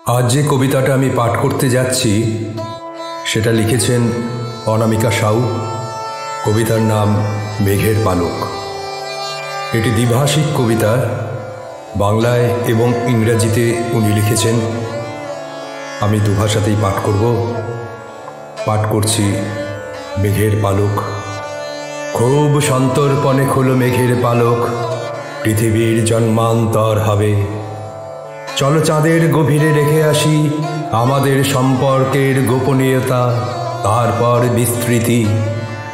আজ যে কবিতাটা আমি পাঠ করতে যাচ্ছি সেটা লিখেছেন অনামিকা সাউ। কবিতার নাম মেঘের পালক। এটি দ্বিভাষিক কবিতা, বাংলায় এবং ইংরেজিতে উনি লিখেছেন। আমি দুভাষাতেই পাঠ করব। পাঠ করছি মেঘের পালক। খুব সন্তর্পণে খুলো মেঘের পালক, পৃথিবীর জন্মান্তর হবে। চলো চাঁদের গভীরে রেখে আসি আমাদের সম্পর্কের গোপনীয়তা, তারপর বিস্তৃতি।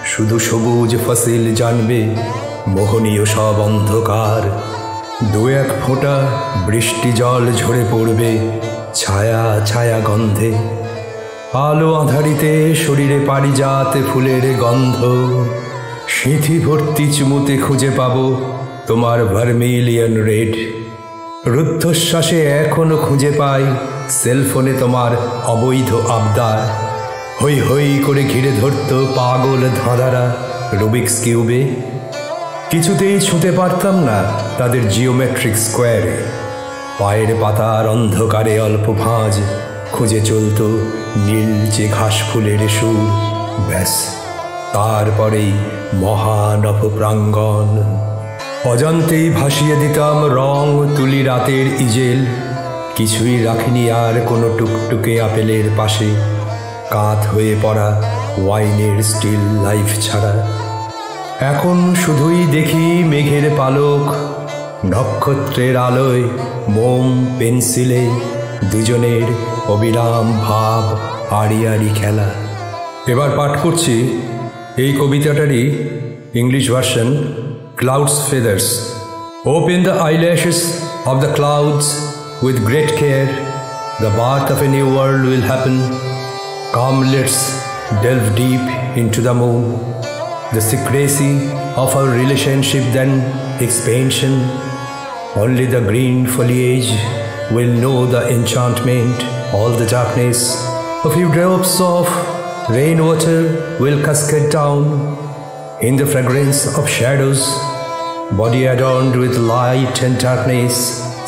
শুধু সবুজ ফসিল জানবে মোহনীয় সব অন্ধকার। দু এক ফোঁটা বৃষ্টি জল ঝরে পড়বে ছায়া ছায়া গন্ধে। আলো আঁধারিতে শরীরে পারিজাত ফুলের গন্ধ। সিঁথি ভর্তি চুমুতে খুঁজে পাবো তোমার ভার্মিলিয়ন রেড। রুদ্ধশ্বাসে এখনো খুঁজে পাই সেলফোনে তোমার অবৈধ আবদার। হই হই করে ঘিরে ধরত পাগল ধাঁধারা রুবিক্স কিউবে। কিছুতেই ছুঁতে পারতাম না তাদের জিওমেট্রিক স্কোয়ারে। পায়ের পাতার অন্ধকারে অল্প ভাঁজ খুঁজে চলত নীলচে ঘাস ফুলের সুর। ব্যাস, তারপরেই মহানভ প্রাঙ্গণ। অজান্তেই ভাসিয়ে দিতাম রং তুলি রাতের ইজেল। কিছুই রাখিনি আর কোনো টুকটুকে আপেলের পাশে কাত হয়ে পড়া ওয়াইনের স্টিল লাইফ ছাড়া। এখন শুধুই দেখি মেঘের পালক, নক্ষত্রের আলোয় মোম পেন্সিলে দুজনের অবিরাম ভাব আড়ি আড়ি খেলা। এবার পাঠ করছি এই কবিতাটারই English version, Cloud's feathers. Open the eyelashes of the clouds with great care. The birth of a new world will happen. Come, let's delve deep into the moon. The secrecy of our relationship, then expansion. Only the green foliage will know the enchantment. All the darkness. A few drops of rainwater will cascade down in the fragrance of shadows. Body adorned with light and darkness,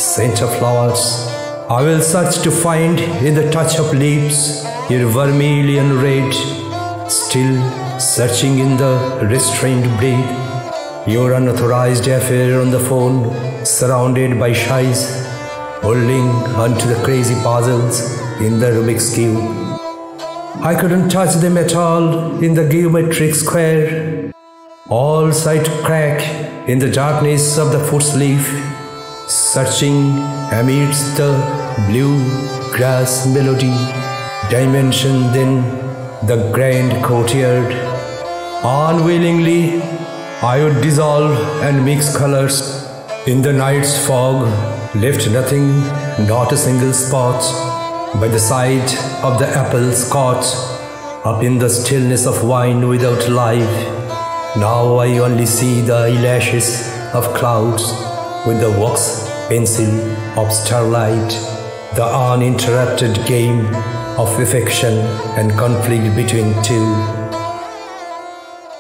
scent of flowers. I will search to find in the touch of lips your vermilion red. Still searching in the restrained breath. Your unauthorized affair on the phone, surrounded by shies, holding onto the crazy puzzles in the Rubik's Cube. I couldn't touch them at all in the geometric square. All sight crack in the darkness of the footleaf, searching amidst the blue grass melody. Dimension then the grand courtyard. Unwillingly I would dissolve and mix colors in the night's fog, left nothing, not a single spot by the side of the apple scotch, up in the stillness of wine without life. Now I only see the eyelashes of clouds with the wax pencil of starlight, the uninterrupted game of affection and conflict between two.